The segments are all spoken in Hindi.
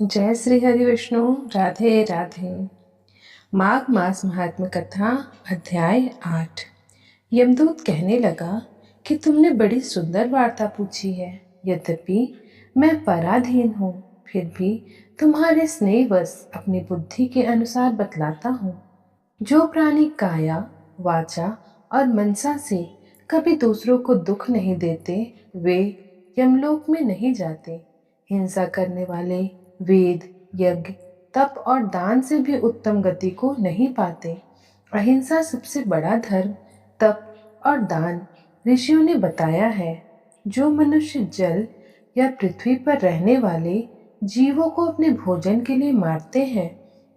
जय श्री हरि विष्णु। राधे राधे। माघ मास महात्म्य कथा अध्याय 8। यमदूत कहने लगा कि तुमने बड़ी सुंदर वार्ता पूछी है। यद्यपि मैं पराधीन हूँ, फिर भी तुम्हारे स्नेहवश अपनी बुद्धि के अनुसार बतलाता हूँ। जो प्राणी काया, वाचा और मनसा से कभी दूसरों को दुख नहीं देते, वे यमलोक में नहीं जाते। हिंसा करने वाले वेद, यज्ञ, तप और दान से भी उत्तम गति को नहीं पाते। अहिंसा सबसे बड़ा धर्म, तप और दान ऋषियों ने बताया है। जो मनुष्य जल या पृथ्वी पर रहने वाले जीवों को अपने भोजन के लिए मारते हैं,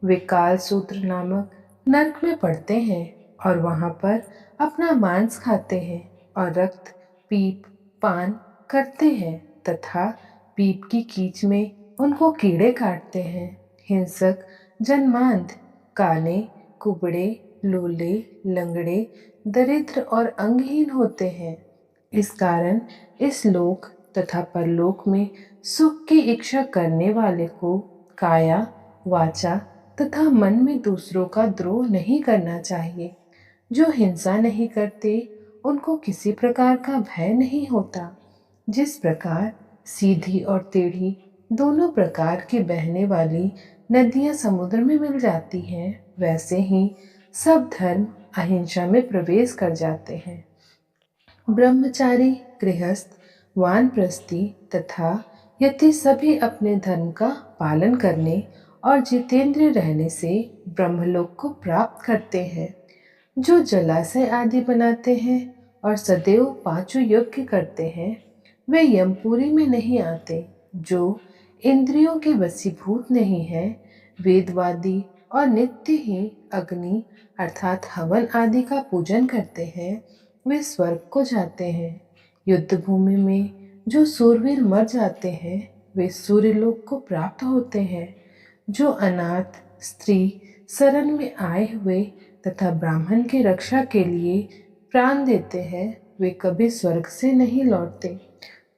वे काल सूत्र नामक नरक में पड़ते हैं और वहां पर अपना मांस खाते हैं और रक्त पीप पान करते हैं तथा पीप की कीच में उनको कीड़े काटते हैं। हिंसक जन्मांध, काने, कुबड़े, लूले, लंगड़े, दरिद्र और अंगहीन होते हैं। इस कारण इस लोक तथा परलोक में सुख की इच्छा करने वाले को काया, वाचा तथा मन में दूसरों का द्रोह नहीं करना चाहिए। जो हिंसा नहीं करते, उनको किसी प्रकार का भय नहीं होता। जिस प्रकार सीधी और टेढ़ी दोनों प्रकार की बहने वाली नदियां समुद्र में मिल जाती हैं, वैसे ही सब धर्म अहिंसा में प्रवेश कर जाते हैं। ब्रह्मचारी, गृहस्थ, वानप्रस्थी तथा यति सभी अपने धर्म का पालन करने और जितेंद्रिय रहने से ब्रह्मलोक को प्राप्त करते हैं। जो जलाशय आदि बनाते हैं और सदैव पांचों यज्ञ करते हैं, वे यमपुरी में नहीं आते। जो इंद्रियों के वशीभूत नहीं है, वेदवादी और नित्य ही अग्नि अर्थात हवन आदि का पूजन करते हैं, वे स्वर्ग को जाते हैं। युद्ध भूमि में जो सूरवीर मर जाते हैं, वे सूर्यलोक को प्राप्त होते हैं। जो अनाथ, स्त्री, शरण में आए हुए तथा ब्राह्मण की रक्षा के लिए प्राण देते हैं, वे कभी स्वर्ग से नहीं लौटते।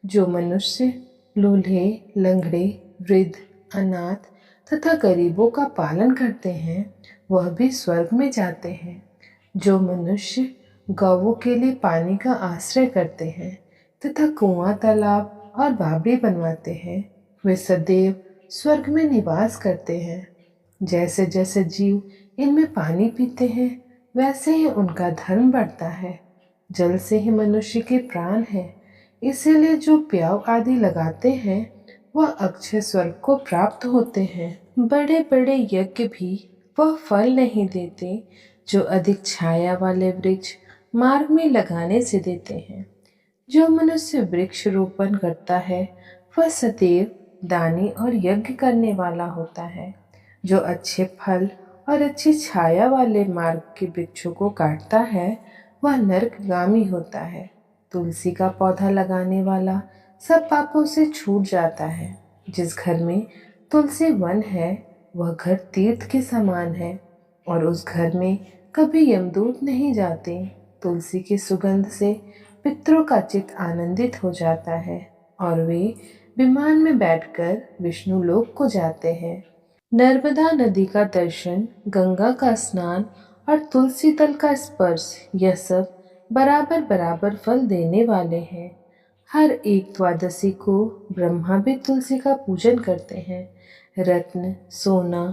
जो मनुष्य लूल्हे, लंगड़े, वृद्ध, अनाथ तथा गरीबों का पालन करते हैं, वह भी स्वर्ग में जाते हैं। जो मनुष्य गौओं के लिए पानी का आश्रय करते हैं तथा कुआं, तालाब और बावड़ी बनवाते हैं, वे सदैव स्वर्ग में निवास करते हैं। जैसे जैसे जीव इनमें पानी पीते हैं, वैसे ही उनका धर्म बढ़ता है। जल से ही मनुष्य के प्राण है, इसीलिए जो प्याव आदि लगाते हैं, वह अक्षय स्वर्ग को प्राप्त होते हैं। बड़े बड़े यज्ञ भी वह फल नहीं देते जो अधिक छाया वाले वृक्ष मार्ग में लगाने से देते हैं। जो मनुष्य वृक्ष रोपण करता है, वह सदैव दानी और यज्ञ करने वाला होता है। जो अच्छे फल और अच्छी छाया वाले मार्ग के वृक्षों को काटता है, वह नरकगामी होता है। तुलसी का पौधा लगाने वाला सब पापों से छूट जाता है। जिस घर में तुलसी वन है, वह घर तीर्थ के समान है और उस घर में कभी यमदूत नहीं जाते। तुलसी की सुगंध से पितरों का चित्त आनंदित हो जाता है और वे विमान में बैठकर विष्णु लोक को जाते हैं। नर्मदा नदी का दर्शन, गंगा का स्नान और तुलसी दल का स्पर्श, यह सब बराबर बराबर फल देने वाले हैं। हर एक द्वादशी को ब्रह्मा भी तुलसी का पूजन करते हैं। रत्न, सोना,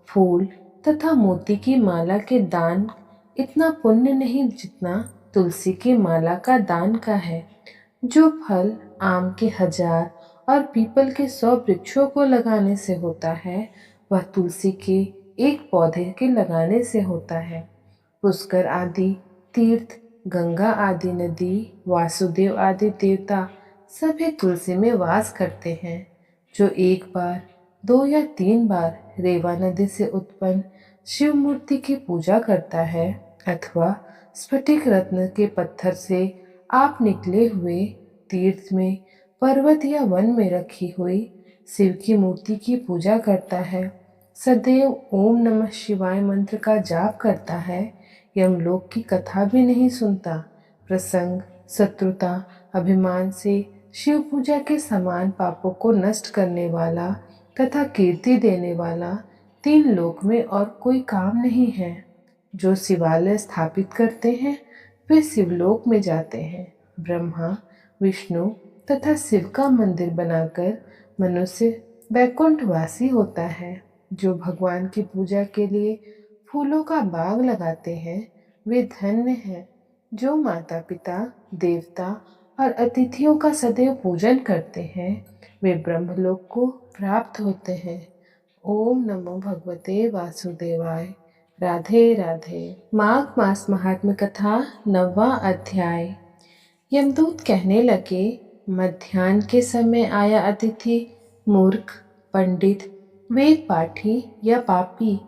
फूल तथा मोती की माला के दान इतना पुण्य नहीं जितना तुलसी की माला का दान का है। जो फल आम के 1000 और पीपल के 100 वृक्षों को लगाने से होता है, वह तुलसी के एक पौधे के लगाने से होता है। पुष्कर आदि तीर्थ, गंगा आदि नदी, वासुदेव आदि देवता सभी तुलसी में वास करते हैं। जो एक बार, 2 या 3 बार रेवा नदी से उत्पन्न शिव मूर्ति की पूजा करता है अथवा स्फटिक रत्न के पत्थर से आप निकले हुए तीर्थ में, पर्वत या वन में रखी हुई शिव की मूर्ति की पूजा करता है, सदैव ओम नमः शिवाय मंत्र का जाप करता है, यमलोक की कथा भी नहीं सुनता, प्रसंग, शत्रुता, अभिमान से शिव पूजा के समान पापों को नष्ट करने वाला तथा कीर्ति देने वाला तीन लोक में और कोई काम नहीं है। जो शिवालय स्थापित करते हैं वे शिवलोक में जाते हैं। ब्रह्मा, विष्णु तथा शिव का मंदिर बनाकर मनुष्य वैकुंठवासी होता है। जो भगवान की पूजा के लिए फूलों का बाग लगाते हैं वे धन्य हैं। जो माता पिता, देवता और अतिथियों का सदैव पूजन करते हैं वे ब्रह्मलोक को प्राप्त होते हैं। ओम नमो भगवते वासुदेवाय। राधे राधे। माघ मास महात्म्य कथा 9वां अध्याय। यमदूत कहने लगे, मध्याह्न के समय आया अतिथि मूर्ख, पंडित, वेद पाठी या पापी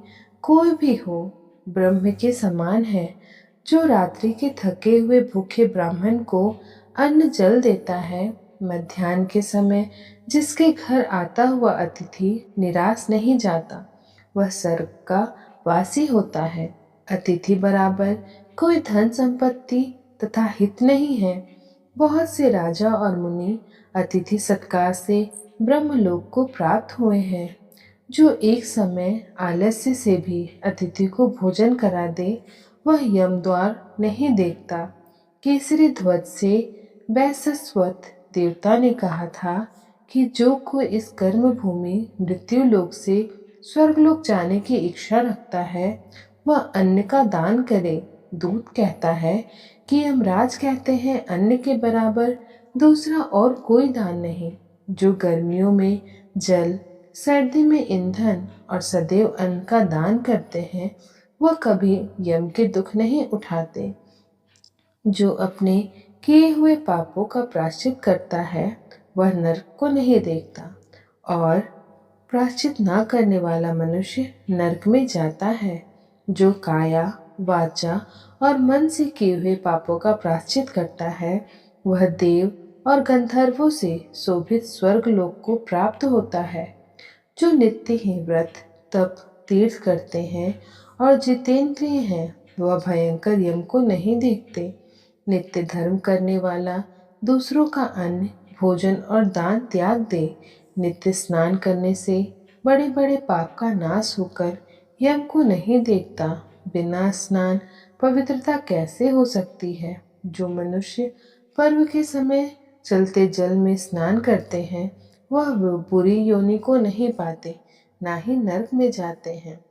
कोई भी हो, ब्रह्म के समान है। जो रात्रि के थके हुए भूखे ब्राह्मण को अन्न जल देता है, मध्याह्न के समय जिसके घर आता हुआ अतिथि निराश नहीं जाता, वह स्वर्ग का वासी होता है। अतिथि बराबर कोई धन संपत्ति तथा हित नहीं है। बहुत से राजा और मुनि अतिथि सत्कार से ब्रह्मलोक को प्राप्त हुए हैं। जो एक समय आलस्य से भी अतिथि को भोजन करा दे, वह यमद्वार नहीं देखता। केसरी ध्वज से वैसस्वत देवता ने कहा था कि जो कोई इस कर्म भूमि मृत्युलोक से स्वर्गलोक जाने की इच्छा रखता है, वह अन्न का दान करे। दूत कहता है कि यमराज कहते हैं, अन्न के बराबर दूसरा और कोई दान नहीं। जो गर्मियों में जल, सर्दी में ईंधन और सदैव अन्न का दान करते हैं, वह कभी यम के दुख नहीं उठाते। जो अपने किए हुए पापों का प्रायश्चित करता है, वह नरक को नहीं देखता, और प्रायश्चित ना करने वाला मनुष्य नरक में जाता है। जो काया, वाचा और मन से किए हुए पापों का प्रायश्चित करता है, वह देव और गंधर्वों से शोभित स्वर्ग लोक को प्राप्त होता है। जो नित्य ही व्रत, तप, तीर्थ करते हैं और जितेंद्रिय हैं, वह भयंकर यम को नहीं देखते। नित्य धर्म करने वाला दूसरों का अन्न, भोजन और दान त्याग दे। नित्य स्नान करने से बड़े बड़े पाप का नाश होकर यम को नहीं देखता। बिना स्नान पवित्रता कैसे हो सकती है? जो मनुष्य पर्व के समय चलते जल में स्नान करते हैं, वह बुरी योनि को नहीं पाते, ना ही नरक में जाते हैं।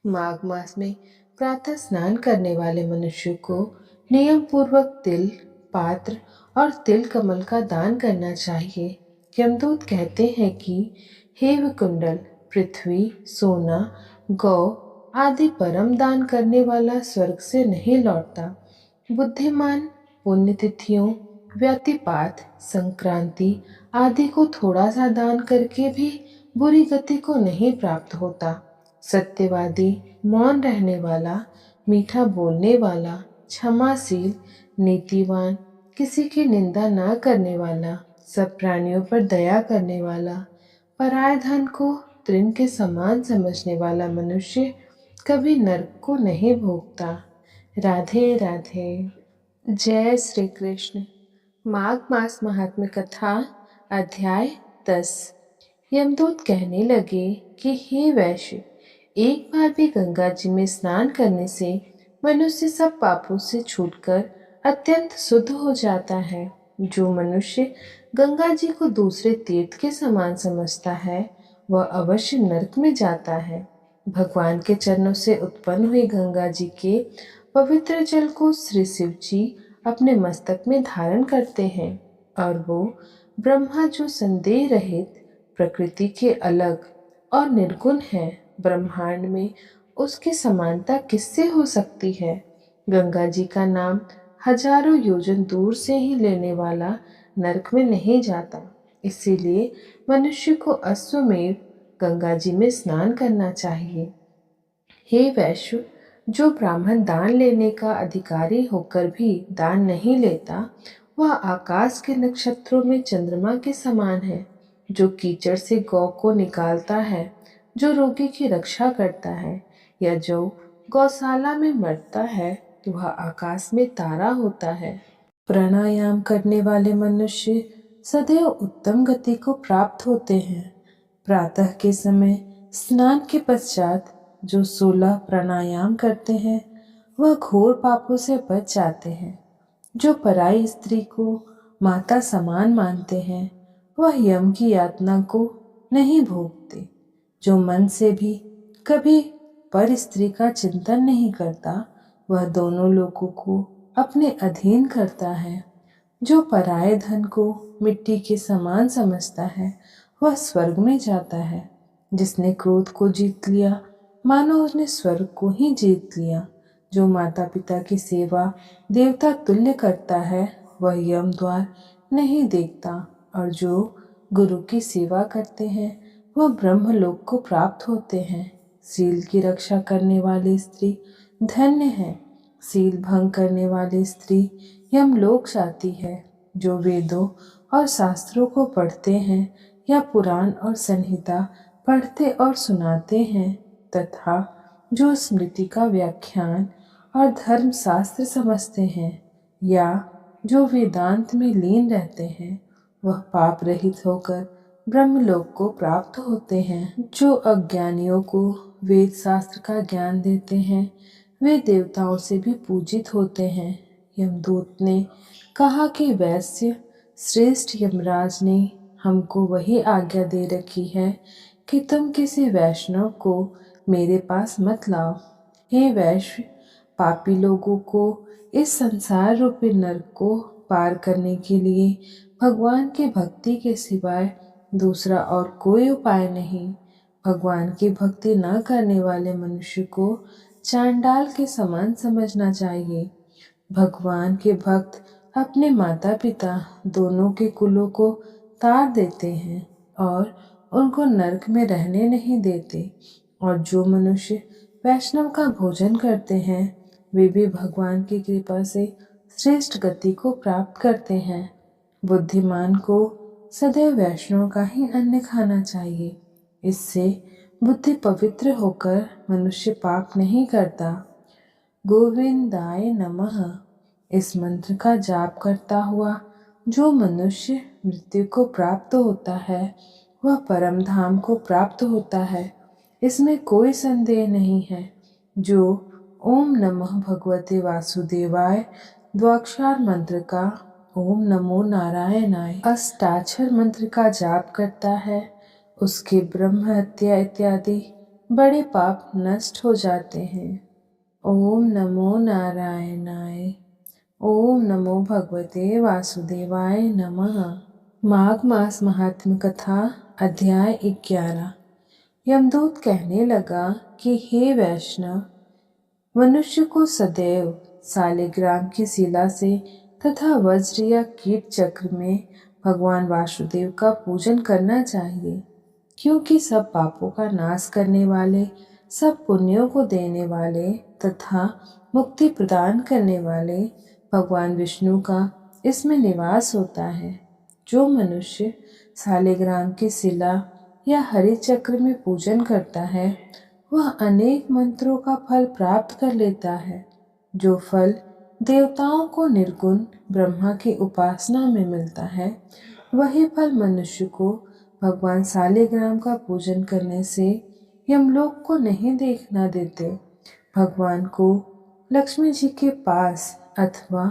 माघ मास में प्रातः स्नान करने वाले मनुष्य को नियम पूर्वक तिल, पात्र और तिल कमल का दान करना चाहिए। यमदूत कहते हैं कि हे कुंडल, पृथ्वी, सोना, गौ आदि परम दान करने वाला स्वर्ग से नहीं लौटता। बुद्धिमान पुण्यतिथियों, व्यतिपात, संक्रांति आदि को थोड़ा सा दान करके भी बुरी गति को नहीं प्राप्त होता। सत्यवादी, मौन रहने वाला, मीठा बोलने वाला, क्षमाशील, नीतिवान, किसी की निंदा ना करने वाला, सब प्राणियों पर दया करने वाला, पराय धन को तृण के समान समझने वाला मनुष्य कभी नरक को नहीं भोगता। राधे राधे। जय श्री कृष्ण। माघ मास महात्म्य कथा अध्याय 10। यमदूत कहने लगे कि हे वैश्य, एक बार भी गंगा जी में स्नान करने से मनुष्य सब पापों से छूटकर अत्यंत शुद्ध हो जाता है। जो मनुष्य गंगा जी को दूसरे तीर्थ के समान समझता है, वह अवश्य नरक में जाता है। भगवान के चरणों से उत्पन्न हुई गंगा जी के पवित्र जल को श्री शिव जी अपने मस्तक में धारण करते हैं, और वो ब्रह्मा जो संदेह रहित, प्रकृति के अलग और निर्गुण है, ब्रह्मांड में उसकी समानता किससे हो सकती है? गंगा जी का नाम हजारों योजन दूर से ही लेने वाला नरक में नहीं जाता। इसीलिए मनुष्य को अश्वमेध गंगा जी में स्नान करना चाहिए। हे वैश्य, जो ब्राह्मण दान लेने का अधिकारी होकर भी दान नहीं लेता, वह आकाश के नक्षत्रों में चंद्रमा के समान है। जो कीचड़ से गौ को निकालता है, जो रोगी की रक्षा करता है, या जो गौशाला में मरता है, तो वह आकाश में तारा होता है। प्राणायाम करने वाले मनुष्य सदैव उत्तम गति को प्राप्त होते हैं। प्रातः के समय स्नान के पश्चात जो 16 प्राणायाम करते हैं वह घोर पापों से बच जाते हैं। जो पराई स्त्री को माता समान मानते हैं वह यम की यातना को नहीं भोगते। जो मन से भी कभी पर स्त्री का चिंतन नहीं करता वह दोनों लोगों को अपने अधीन करता है। जो पराये धन को मिट्टी के समान समझता है वह स्वर्ग में जाता है। जिसने क्रोध को जीत लिया मानो उसने स्वर्ग को ही जीत लिया। जो माता पिता की सेवा देवता तुल्य करता है वह यम द्वार नहीं देखता, और जो गुरु की सेवा करते हैं वह ब्रह्मलोक को प्राप्त होते हैं। सील की रक्षा करने वाली स्त्री धन्य है। सील भंग करने वाली स्त्री यमलोक जाती है। जो वेदों और शास्त्रों को पढ़ते हैं या पुराण और संहिता पढ़ते और सुनाते हैं तथा जो स्मृति का व्याख्यान और धर्म शास्त्र समझते हैं या जो वेदांत में लीन रहते हैं वह पाप रहित होकर ब्रह्मलोक को प्राप्त होते हैं। जो अज्ञानियों को वेद शास्त्र का ज्ञान देते हैं वे देवताओं से भी पूजित होते हैं। यमदूत ने कहा कि वैश्य श्रेष्ठ यमराज ने हमको वही आज्ञा दे रखी है कि तुम किसी वैष्णव को मेरे पास मत लाओ। हे वैश्य, पापी लोगों को इस संसार रूपी नरक को पार करने के लिए भगवान की भक्ति के सिवाय दूसरा और कोई उपाय नहीं। भगवान की भक्ति न करने वाले मनुष्य को चांडाल के समान समझना चाहिए। भगवान के भक्त अपने माता पिता दोनों के कुलों को तार देते हैं और उनको नरक में रहने नहीं देते। और जो मनुष्य वैष्णव का भोजन करते हैं वे भी भगवान की कृपा से श्रेष्ठ गति को प्राप्त करते हैं। बुद्धिमान को सदैव वैष्णव का ही अन्न खाना चाहिए। इससे बुद्धि पवित्र होकर मनुष्य पाप नहीं करता। गोविंदाय नमः इस मंत्र का जाप करता हुआ जो मनुष्य मृत्यु को प्राप्त होता है वह परम धाम को प्राप्त होता है, इसमें कोई संदेह नहीं है। जो ओम नमः भगवते वासुदेवाय द्वाक्षर मंत्र का ओम नमो नारायणाय अष्टाक्षर मंत्र का जाप करता है उसके ब्रह्म हत्या इत्यादि बड़े पाप नष्ट हो जाते हैं। ओम नमो नारायणाय। ओम नमो भगवते वासुदेवाय नमः। माघ मास महात्म्य कथा अध्याय 11। यमदूत कहने लगा कि हे वैष्णव, मनुष्य को सदैव सालिग्राम की शिला से तथा वज्र या कीट चक्र में भगवान वासुदेव का पूजन करना चाहिए, क्योंकि सब पापों का नाश करने वाले, सब पुण्यों को देने वाले तथा मुक्ति प्रदान करने वाले भगवान विष्णु का इसमें निवास होता है। जो मनुष्य सालिग्राम की शिला या हरि चक्र में पूजन करता है वह अनेक मंत्रों का फल प्राप्त कर लेता है। जो फल देवताओं को निर्गुण ब्रह्मा की उपासना में मिलता है वही फल मनुष्य को भगवान सालिग्राम का पूजन करने से यमलोक को नहीं देखना देते। भगवान को लक्ष्मी जी के पास अथवा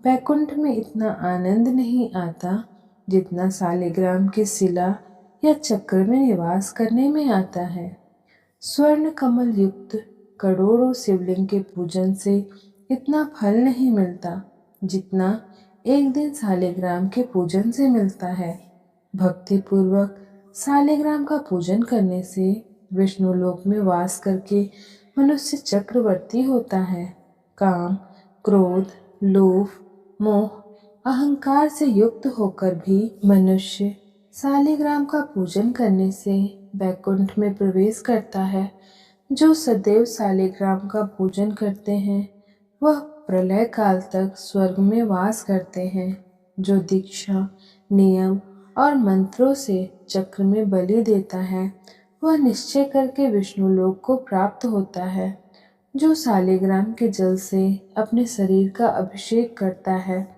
बैकुंठ में इतना आनंद नहीं आता जितना सालिग्राम की शिला या चक्र में निवास करने में आता है। स्वर्ण कमल युक्त करोड़ों शिवलिंग के पूजन से इतना फल नहीं मिलता जितना एक दिन सालिग्राम के पूजन से मिलता है। भक्ति पूर्वक सालिग्राम का पूजन करने से विष्णु लोक में वास करके मनुष्य चक्रवर्ती होता है। काम, क्रोध, लोभ, मोह, अहंकार से युक्त होकर भी मनुष्य सालिग्राम का पूजन करने से बैकुंठ में प्रवेश करता है। जो सदैव सालिग्राम का पूजन करते हैं वह प्रलय काल तक स्वर्ग में वास करते हैं। जो दीक्षा, नियम और मंत्रों से चक्र में बलि देता है वह निश्चय करके विष्णु लोक को प्राप्त होता है। जो सालिग्राम के जल से अपने शरीर का अभिषेक करता है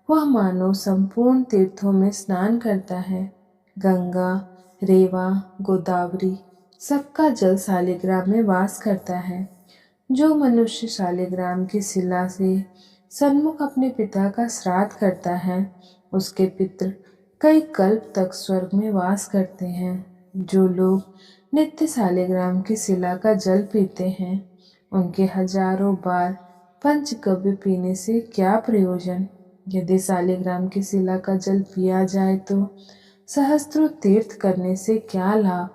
वह मानो संपूर्ण तीर्थों में स्नान करता है। गंगा, रेवा, गोदावरी सबका जल शालिग्राम में वास करता है। जो मनुष्य शालिग्राम की शिला से सन्मुख अपने पिता का श्राद्ध करता है, उसके पितृ कई कल्प तक स्वर्ग में वास करते हैं। जो लोग नित्य शालिग्राम की शिला का जल पीते हैं, उनके हजारों बार पंचगव्य पीने से क्या प्रयोजन। यदि शालिग्राम की शिला का जल पिया जाए तो सहस्त्रों तीर्थ करने से क्या लाभ।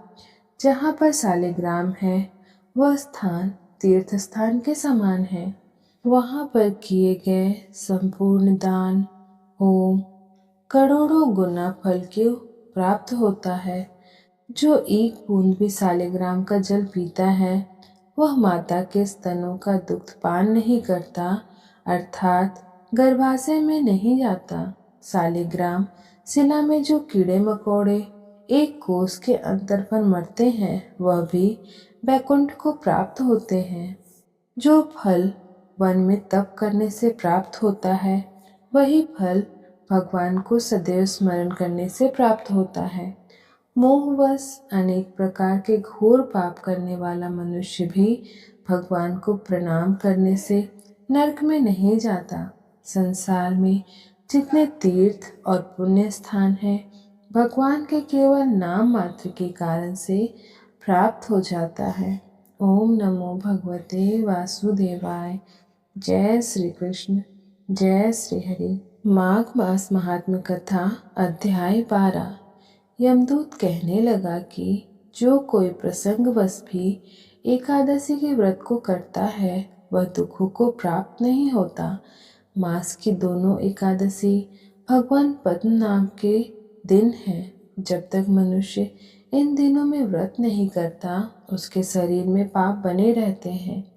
जहाँ पर शालिग्राम है वह स्थान तीर्थ स्थान के समान है। वहाँ पर किए गए संपूर्ण दान, होम करोड़ों गुना फल क्यों प्राप्त होता है। जो एक बूंद भी शालिग्राम का जल पीता है, वह माता के स्तनों का दुग्ध पान नहीं करता, अर्थात गर्भाशय में नहीं जाता। शालिग्राम शिला में जो कीड़े मकोड़े एक कोस के अंतर पर मरते हैं, वह भी वैकुंठ को प्राप्त होते हैं। जो फल वन में तप करने से प्राप्त होता है, वही फल भगवान को सदैव स्मरण करने से प्राप्त होता है। मोहवश अनेक प्रकार के घोर पाप करने वाला मनुष्य भी भगवान को प्रणाम करने से नरक में नहीं जाता। संसार में जितने तीर्थ और पुण्य स्थान हैं, भगवान के केवल नाम मात्र के कारण से प्राप्त हो जाता है। ओम नमो भगवते वासुदेवाय। जय श्री कृष्ण, जय श्री हरि। माघ मास महात्म्य कथा अध्याय 12। यमदूत कहने लगा कि जो कोई प्रसंगवश भी एकादशी के व्रत को करता है, वह दुखों को प्राप्त नहीं होता। मास की दोनों एकादशी भगवान पद्म नाम के दिन हैं। जब तक मनुष्य इन दिनों में व्रत नहीं करता, उसके शरीर में पाप बने रहते हैं।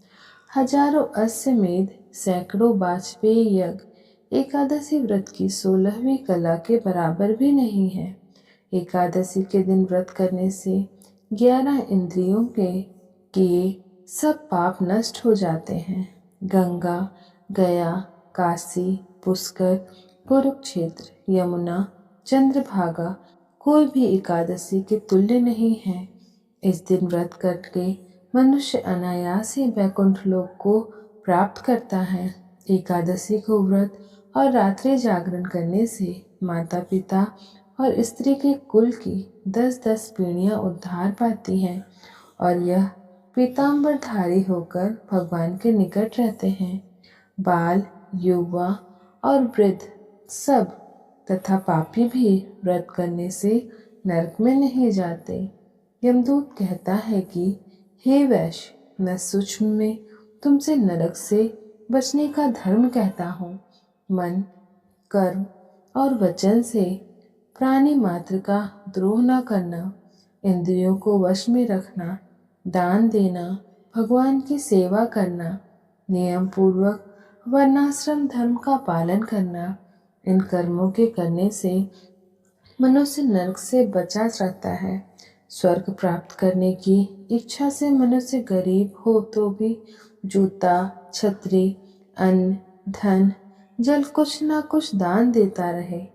हजारों अश्वमेध, सैकड़ों वाजपेयी यज्ञ एकादशी व्रत की 16वीं कला के बराबर भी नहीं है। एकादशी के दिन व्रत करने से 11 इंद्रियों के किए सब पाप नष्ट हो जाते हैं। गंगा, गया, काशी, पुष्कर, कुरुक्षेत्र, यमुना, चंद्रभागा कोई भी एकादशी के तुल्य नहीं है। इस दिन व्रत करके मनुष्य अनायास ही वैकुंठ लोक को प्राप्त करता है। एकादशी को व्रत और रात्रि जागरण करने से माता पिता और स्त्री के कुल की 10-10 पीढ़ियां उद्धार पाती हैं और यह पीताम्बरधारी होकर भगवान के निकट रहते हैं। बाल, युवा और वृद्ध सब तथा पापी भी व्रत करने से नरक में नहीं जाते। यमदूत कहता है कि हे वैश्य, मैं सूक्ष्म में तुमसे नरक से बचने का धर्म कहता हूँ। मन, कर्म और वचन से प्राणी मात्र का द्रोह न करना, इंद्रियों को वश में रखना, दान देना, भगवान की सेवा करना, नियम पूर्वक वर्णाश्रम धर्म का पालन करना, इन कर्मों के करने से मनुष्य नरक से बचा रहता है। स्वर्ग प्राप्त करने की इच्छा से मनुष्य गरीब हो तो भी जूता, छतरी, अन्न, धन, जल कुछ ना कुछ दान देता रहे।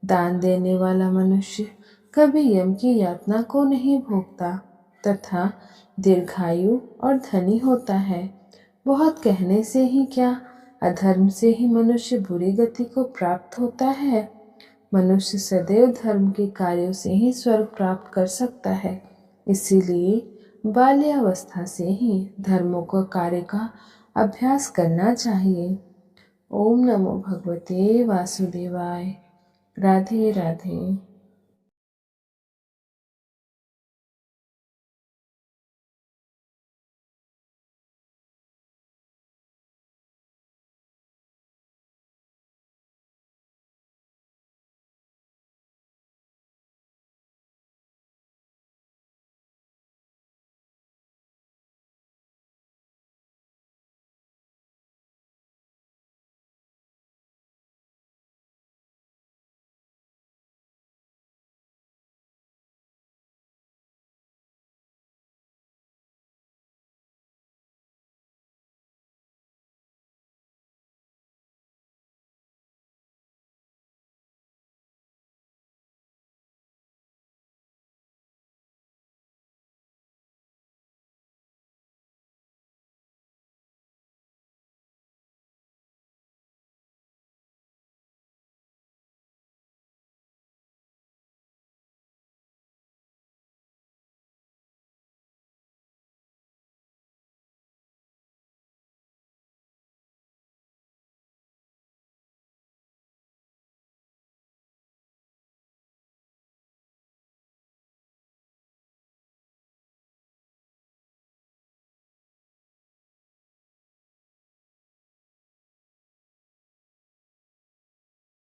दान देने वाला मनुष्य कभी यम की यातना को नहीं भोगता तथा दीर्घायु और धनी होता है। बहुत कहने से ही क्या, अधर्म से ही मनुष्य बुरी गति को प्राप्त होता है। मनुष्य सदैव धर्म के कार्यों से ही स्वर्ग प्राप्त कर सकता है। इसीलिए बाल्यावस्था से ही धर्मों को कार्य का अभ्यास करना चाहिए। ओम नमो भगवते वासुदेवाय। राधे राधे।